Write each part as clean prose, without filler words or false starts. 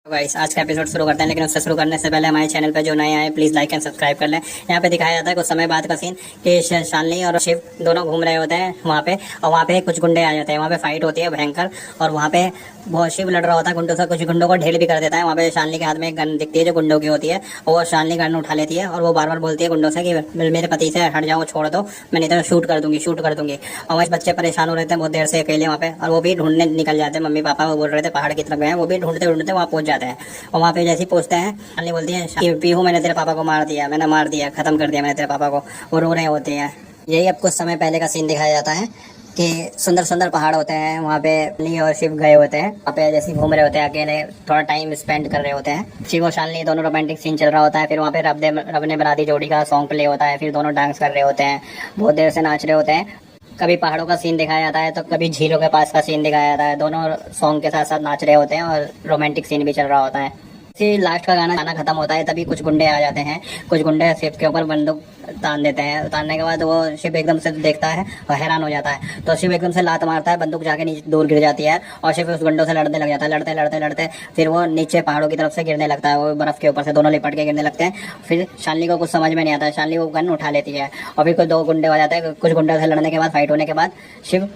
Guys आज का episode शुरू करते हैं, लेकिन उससे शुरू करने से पहले हमारे चैनल पे जो नए आए प्लीज लाइक एंड सब्सक्राइब कर लें। यहाँ पे दिखाया जाता है कुछ समय बाद का सीन कि शालिनी और शिव दोनों घूम रहे होते हैं वहाँ पे, और वहाँ पे कुछ गुंडे आ जाते हैं। वहाँ पे फाइट होती है भयंकर, और वहाँ पे बहुत शिव लड़ रहा होता है गुंडों से, कुछ गुंडों को ढेल भी कर देता है। वहाँ पे शालिनी के हाथ में एक गन दिखती है जो गुंडों की होती है, और वो शालिनी गन उठा लेती है और वो बार बार बोलती है गुंडों से कि मेरे पति से हट जाओ, छोड़ दो, मैं नहीं तो शूट कर दूंगी, शूट कर दूंगी। और वही बच्चे परेशान हो रहे थे बहुत देर से अकेले वहाँ पे, और वो भी ढूंढने निकल जाते हैं। मम्मी पापा वो बोल रहे थे पहाड़ की तरफ गए हैं, वो भी ढूंढते ढूंढते वहाँ पहुंच जाते हैं। और वहाँ पे जैसे ही पहुंचते हैं शालिनी बोलती है कि पीहू मैंने तेरे पापा को मार दिया, मैंने मार दिया, खत्म कर दिया मैंने तेरे पापा को। वो रो रहे होते हैं। यही अब कुछ समय पहले का सीन दिखाया जाता है कि सुंदर सुंदर पहाड़ होते हैं वहाँ पे। शालिनी और शिव गए होते हैं वहाँ पे, जैसे घूम रहे होते हैं अकेले, थोड़ा टाइम स्पेंड कर रहे होते हैं। शिव और शालिनी दोनों रोमांटिक सीन चल रहा होता है। फिर वहाँ पे रब ने बना दी जोड़ी का सॉन्ग प्ले होता है। फिर दोनों डांस कर रहे होते हैं, बहुत देर से नाच रहे होते हैं। कभी पहाड़ों का सीन दिखाया जाता है तो कभी झीलों के पास का सीन दिखाया जाता है। दोनों सॉन्ग के साथ साथ नाच रहे होते हैं और रोमांटिक सीन भी चल रहा होता है। लास्ट का गाना खत्म होता है तभी कुछ गुंडे आ जाते हैं। कुछ गुंडे शिव के ऊपर बंदूक तान देते हैं। उतारने के बाद वो शिव एकदम से देखता है और हैरान हो जाता है, तो शिव एकदम से लात मारता है, बंदूक जाके नीचे दूर गिर जाती है और शिव उस गुंडों से लड़ने लग जाता है। लड़ते लड़ते लड़ते फिर वो नीचे पहाड़ों की तरफ से गिरने लगता है। वो बर्फ के ऊपर से दोनों लिपट के गिरने लगते हैं। फिर शालिनी को कुछ समझ में नहीं आता है। शालिनी वो गन उठा लेती है और फिर कुछ दो गुंडे आ जाते हैं। कुछ गुंडों से लड़ने के बाद, फाइट होने के बाद, शिव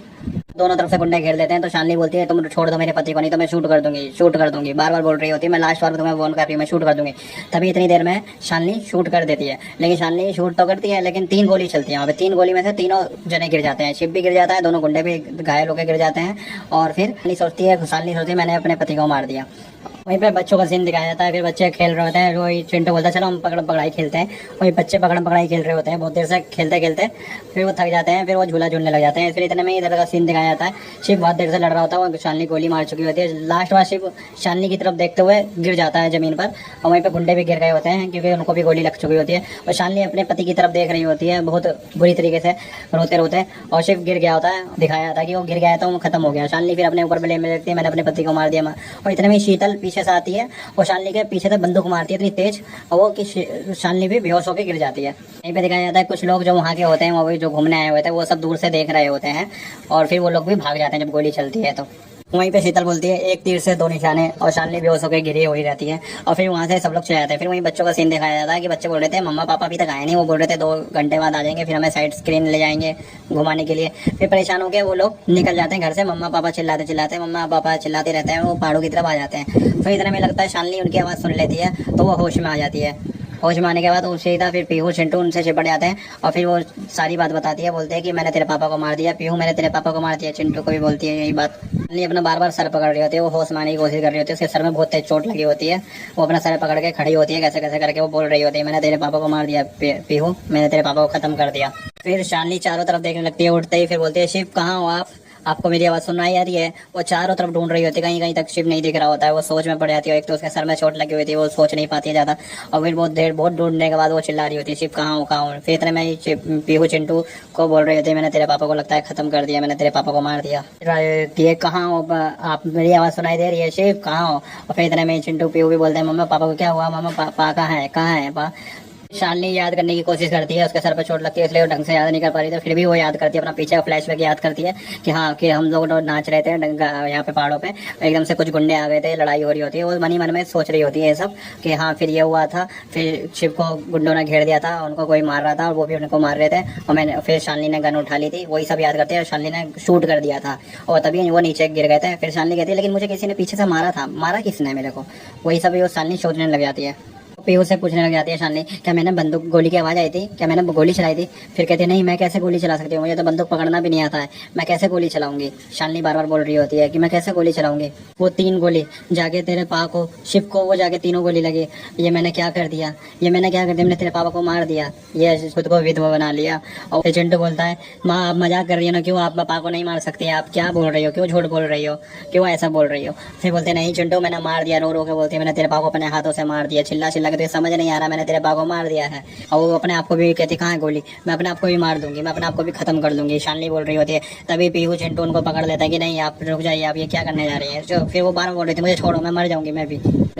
दोनों तरफ से गुंडे घेर देते हैं। तो शालिनी बोलती है तुम छोड़ दो मेरे पति को, नहीं तो मैं शूट कर दूंगी, शूट कर दूंगी। बार बार बोल रही होती है, मैं लास्ट बार तुम्हें वार्न कर रही हूँ, मैं शूट कर दूंगी। तभी इतनी देर में शालिनी शूट कर देती है। लेकिन शालिनी शूट तो करती है, लेकिन 3 गोली चलती है वहाँ पे। 3 गोली में से तीनों जने गिर जाते हैं। शिव भी गिर जाता है, दोनों गुंडे भी घायल होकर गिर जाते हैं। और फिर शालिनी सोचती है मैंने अपने पति को मार दिया। वहीं पे बच्चों का सीन दिखाया जाता है। फिर बच्चे खेल रहे होते हैं। वही चिंटू बोलता है चलो हम पकड़म पकड़ाई खेलते हैं। वही बच्चे पकड़म पकड़ाई खेल रहे होते हैं बहुत देर से, खेलते खेलते फिर वो थक जाते हैं। फिर वो झूला झूलने लग जाते हैं। फिर इतने में इधर का सीन दिखाया जाता है। शिव बहुत देर से लड़ रहा होता है, वो शालिनी गोली मार चुकी होती है। लास्ट बार शिव शालिनी की तरफ देखते हुए गिर जाता है जमीन पर, और वहीं पे गुंडे भी गिर गए होते हैं क्योंकि उनको भी गोली लग चुकी होती है। और शालिनी अपने पति की तरफ देख रही होती है बहुत बुरी तरीके से, रोते रोते। और शिव गिर गया होता है, दिखाया जाता है कि वो गिर गया तो वो खत्म हो गया। शालिनी फिर अपने ऊपर ब्लेम में देखती है, मैंने अपने पति को मार दिया। और इतने में शीतल पीछे से आती है और शालिनी के पीछे से बंदूक मारती है इतनी तेज, और वो कि शालिनी भी बेहोश होकर गिर जाती है। यहीं पे दिखाया जाता है कुछ लोग जो वहाँ के होते हैं, वो भी जो घूमने आए हुए थे, वो सब दूर से देख रहे होते हैं और फिर वो लोग भी भाग जाते हैं जब गोली चलती है। तो वहीं पे शीतल बोलती है एक तीर से 2 निशाने, और शालिनी बेहोश होकर गिरी हुई रहती है। और फिर वहाँ से सब लोग चले जाते हैं। फिर वहीं बच्चों का सीन दिखाया जाता है कि बच्चे बोल रहे थे मम्मा पापा अभी तक आए नहीं। वो बोल रहे थे 2 घंटे बाद आ जाएंगे, फिर हमें साइड स्क्रीन ले जाएंगे घुमाने के लिए। फिर परेशान होकर वो लोग निकल जाते हैं घर से। मम्मा पापा चिल्लाते चिल्लाते, मम्मा पापा चिल्लाते रहते हैं। वो पहाड़ों की तरफ आ जाते हैं। फिर इतने में लगता है शालिनी उनकी आवाज़ सुन लेती है, तो वो होश में आ जाती है। होश में आने के बाद उसे सीधा फिर पीहू चिंटू उनसे चिपट जाते हैं और फिर वो सारी बात बताती है। बोलते हैं कि मैंने तेरे पापा को मार दिया, पीहू मैंने तेरे पापा को मार दिया। चिंटू को भी बोलती है यही बात। नहीं, अपना बार बार सर पकड़ रही होती है, वो होश में आने की कोशिश कर रही होती है। उसके सर में बहुत तेज चोट लगी होती है। वो अपना सर पकड़ के खड़ी होती है, कैसे कैसे करके वो बोल रही होती है मैंने तेरे पापा को मार दिया पीहू, मैंने तेरे पापा को खत्म कर दिया। फिर शालिनी चारों तरफ देखने लगती है उठते ही। फिर बोलती है शिव कहाँ हो आप, आपको मेरी आवाज़ सुनाई आ रही है? वो चारों तरफ ढूंढ रही होती है, कहीं कहीं तक शिव नहीं दिख रहा होता है। वो सोच में पड़ जाती है। एक तो उसके सर में चोट लगी हुई थी, वो सोच नहीं पाती है ज़्यादा। और फिर बहुत ढूंढने के बाद वो चिल्ला रही होती है शिव कहाँ हो कहाँ हो। फिर इतने में पीहू चिंटू को बोल रही होती है मैंने तेरे पापा को लगता है खत्म कर दिया, मैंने तेरे पापा को मार दिया। ये कहाँ हो आप, मेरी आवाज़ सुनाई दे रही है शिव कहाँ हो? और फिर इतने में चिंटू पीहू भी बोलते हैं मम्मा पापा को क्या हुआ, मम्मा पापा कहाँ है, कहाँ है पा। शालिनी याद करने की कोशिश करती है, उसके सर पर चोट लगती है इसलिए वो ढंग से याद नहीं कर पा रही थी। फिर भी वो याद करती है, अपना पीछे का फ्लैशबैक याद करती है कि हाँ कि हम लोग नाच रहे थे यहाँ पे पहाड़ों पे, एकदम से कुछ गुंडे आ गए थे, लड़ाई हो रही होती है। वो मन ही मन में सोच रही होती है ये सब कि हाँ फिर ये हुआ था, फिर शिव को गुंडों ने घेर दिया था, उनको कोई मार रहा था और वो भी उनको मार रहे थे, और मैंने फिर शालिनी ने गन उठा ली थी, वही सब याद करती है। शालिनी ने शूट कर दिया था और तभी वो नीचे गिर गए थे। फिर शालिनी कहती है लेकिन मुझे किसी ने पीछे से मारा था, मारा किसने मेरे को? वही सब वो शालिनी सोचने लग जाती है। पीहू से पूछने लग जाती है शालिनी क्या मैंने बंदूक गोली की आवाज़ आई थी, क्या मैंने गोली चलाई थी? फिर कहती है नहीं मैं कैसे गोली चला सकती हूँ, मुझे तो बंदूक पकड़ना भी नहीं आता है, मैं कैसे गोली चलाऊंगी? शालिनी बार बार बोल रही होती है कि मैं कैसे गोली चलाऊंगी। वो 3 गोली जाके तेरे पापा को, शिव को वो जाके तीनों गोली लगी। ये मैंने क्या कर दिया, ये मैंने क्या कर दिया, मैंने तेरे पापा को मार दिया, ये खुद को विधवा बना लिया। और फिर चिंटू बोलता है माँ आप मजाक कर रही हो ना, क्यों आप पापा को नहीं मार सकती, आप क्या बोल रही हो, क्यों झूठ बोल रही हो, क्यों ऐसा बोल रही हो? फिर बोलते नहीं चिंटू मैंने मार दिया, रो रो के बोलती है मैंने तेरे पापा को अपने हाथों से मार दिया, चिल्ला चिल्ला के तो समझ नहीं आ रहा मैंने तेरे पापा को मार दिया है। और वो अपने आप को भी कहती कहाँ है गोली, मैं अपने आप को भी मार दूंगी, मैं अपने आप को भी खत्म कर दूंगी। शालिनी बोल रही होती है। तभी पीहू चिंटू उनको पकड़ लेता है कि नहीं आप रुक जाइए, आप ये क्या करने जा रही है। फिर वो बार बार बोल रही थी मुझे छोड़ो, मैं मर जाऊंगी मैं भी,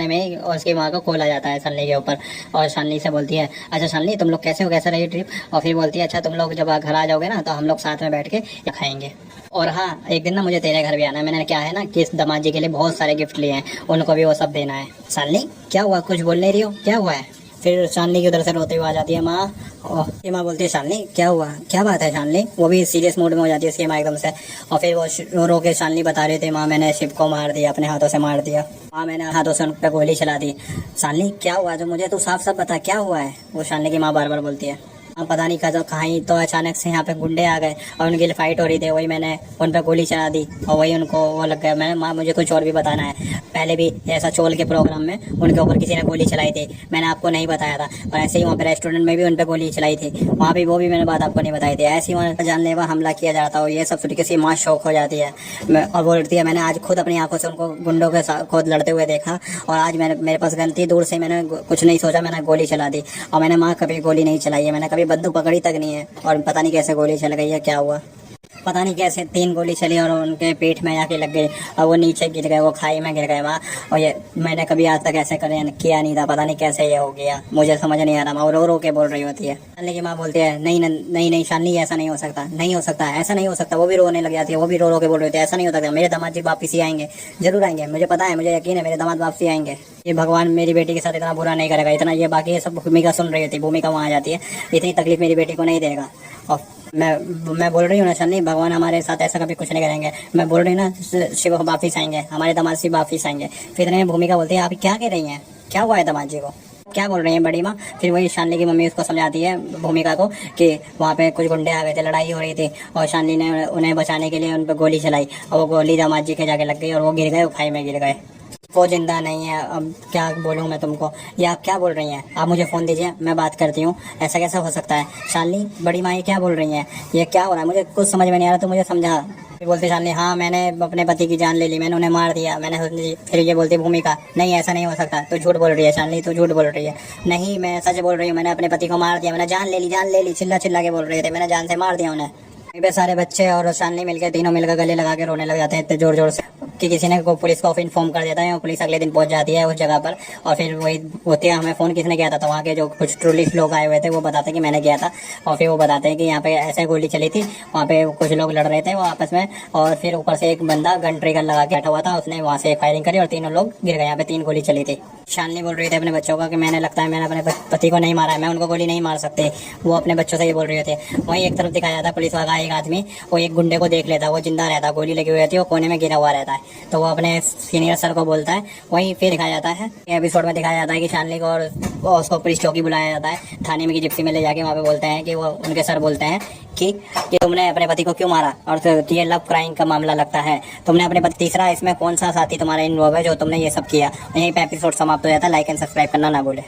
में और उसकी माँ को खोला जाता है शालिनी के ऊपर। और शालिनी से बोलती है, अच्छा शालिनी तुम लोग कैसे हो, कैसा रही ट्रिप? और फिर बोलती है, अच्छा तुम लोग जब घर आ जाओगे ना तो हम लोग साथ में बैठ के खाएंगे। और हाँ, एक दिन ना मुझे तेरे घर भी आना है। मैंने क्या है ना कि इस दामाद जी के लिए बहुत सारे गिफ्ट लिए हैं, उनको भी वो सब देना है। शालिनी क्या हुआ, कुछ बोल नहीं रही हो, क्या हुआ है? फिर शालिनी की उधर से रोते हुए आ जाती है माँ। और ये माँ बोलती है, शालिनी क्या हुआ, क्या बात है शालिनी? वो भी सीरियस मूड में हो जाती है उसकी माँ एकदम से। और फिर वो रो के शालिनी बता रही थी, माँ मैंने शिव को मार दिया, अपने हाथों से मार दिया, माँ मैंने हाथों से उन पर गोली चला दी। शालिनी क्या हुआ, जो मुझे तू साफ साफ बता क्या हुआ है? वो शालिनी की माँ बार बार बोलती है, पता नहीं कहीं तो अचानक से यहाँ पे गुंडे आ गए और उनके लिए फाइट हो रही थी, वही मैंने उन पर गोली चला दी और वही उनको वो लग गया। मैं माँ मुझे कुछ और भी बताना है, पहले भी ऐसा चोल के प्रोग्राम में उनके ऊपर किसी ने गोली चलाई थी, मैंने आपको नहीं बताया था। और ऐसे ही वहाँ पे रेस्टोरेंट में भी उन पर गोली चलाई थी, वहाँ भी वो भी मैंने बात आपको नहीं बताई थी। ऐसे ही वहाँ पर जानलेवा हमला किया जाता है और ये सब सुन के माँ शौक हो जाती है और बोलती है, मैंने आज खुद अपनी आंखों से उनको गुंडों के साथ खुद लड़ते हुए देखा और आज मेरे पास गन थी, दूर से मैंने कुछ नहीं सोचा, मैंने गोली चला दी। और मैंने माँ कभी गोली नहीं चलाई है, मैंने कभी बंदूक पकड़ी तक नहीं है। और पता नहीं कैसे गोली चल गई है, क्या हुआ पता नहीं कैसे 3 गोली चली और उनके पेट में जाके लग गई और वो नीचे गिर गए, वो खाई में गिर गए वहाँ। और ये मैंने कभी आज तक ऐसे किया नहीं था, पता नहीं कैसे ये हो गया, मुझे समझ नहीं आ रहा। माँ रो रो के बोल रही होती है। शालिनी की माँ बोलती है, नहीं नहीं नहीं शालिनी ऐसा नहीं हो सकता, नहीं हो सकता, ऐसा नहीं हो सकता। वो भी रोने लग जाती है, वो भी रो रो के बोल रही होती है, ऐसा नहीं हो सकता, मेरे दामाद जी वापस ही आएंगे, जरूर आएंगे, मुझे पता है, मुझे यकीन है मेरे दामाद वापस ही आएंगे। ये भगवान मेरी बेटी के साथ इतना बुरा नहीं करेगा, इतना ये बाकी ये सब भूमिका सुन रही होती है, भूमिका वहाँ आ जाती है, इतनी तकलीफ मेरी बेटी को नहीं देगा। और मैं बोल रही हूँ ना शालिनी, भगवान हमारे साथ ऐसा कभी कुछ नहीं करेंगे। मैं बोल रही हूँ ना, शिव वापिस आएंगे, हमारे दामाद शिव वापिस आएंगे। फिर इतने भूमिका बोलती है, आप क्या कह रही हैं, क्या हुआ है दामाद जी को, क्या बोल रही है बड़ी माँ? फिर वही शालिनी की मम्मी उसको समझाती है भूमिका को कि वहाँ पे कुछ गुंडे आ गए थे, लड़ाई हो रही थी और शालिनी ने उन्हें बचाने के लिए उन पर गोली चलाई और वो गोली दामाद जी के जाके लग गई और वो गिर गए, वो खाई में गिर गए, वो जिंदा नहीं है। अब क्या बोलूँ मैं तुमको, ये आप क्या बोल रही हैं? आप मुझे फ़ोन दीजिए, मैं बात करती हूँ। ऐसा कैसा हो सकता है? शालिनी बड़ी माँ ये क्या बोल रही हैं, ये क्या हो रहा है, मुझे कुछ समझ में नहीं आ रहा, तो मुझे समझा। फिर बोलती शालिनी, हाँ मैंने अपने पति की जान ले ली, मैंने उन्हें मार दिया, मैंने। फिर ये बोलती भूमिका, नहीं ऐसा नहीं हो सकता, तो झूठ बोल रही है शालिनी, तो झूठ बोल रही है। नहीं मैं सच बोल रही हूँ, मैंने अपने पति को मार दिया, मैंने जान ले ली, जान ले ली, चिल्ला चिल्ला के बोल रहे थे, मैंने जान से मार दिया उन्हें। वहीं पे सारे बच्चे और शालिनी मिलकर तीनों मिलकर गले लगा के रोने लग जाते हैं इतने जोर जोर से कि किसी ने पुलिस को इन्फॉर्म कर देता है और पुलिस अगले दिन पहुंच जाती है उस जगह पर। और फिर वही होती है, हमें फ़ोन किसने किया था, तो वहाँ के जो कुछ टूरिस्ट लोग आए हुए थे वो बताते हैं कि मैंने किया था। और फिर वो बताते हैं कि यहाँ पे ऐसे गोली चली थी, वहाँ पे कुछ लोग लड़ रहे थे वो आपस में, और फिर ऊपर से एक बंदा गन ट्रिगर लगा के बैठा हुआ था, उसने वहाँ से फायरिंग करी और तीनों लोग गिर गए। यहाँ पे 3 गोली चली थी। शालिनी बोल रही थी अपने बच्चों का कि मैंने लगता है मैंने अपने पति को नहीं मारा है, मैं उनको गोली नहीं मार सकती, वो अपने बच्चों से ही बोल रही थी। वहीं एक तरफ दिखाया जाता है पुलिस वाला एक आदमी, वो एक गुंडे को देख लेता है, वो जिंदा रहता है, गोली लगी हुई रहती है, वो कोने में गिरा हुआ रहता है, तो वो अपने सीनियर सर को बोलता है। वहीं फिर दिखाया जाता है, एपिसोड में दिखाया जाता है कि शालिनी को और उसको पुलिस चौकी बुलाया जाता है, थाने में की जिप्सी में ले जाके वहाँ पे बोलते हैं कि वो उनके सर बोलते हैं कि तुमने अपने पति को क्यों मारा, और ये लव क्राइम का मामला लगता है, तुमने अपने पति, तीसरा इसमें कौन सा साथी तुम्हारा इन्वॉल्व है जो तुमने ये सब किया। यहीं पे एपिसोड समाप्त हो जाता है। लाइक एंड सब्सक्राइब करना ना भूले।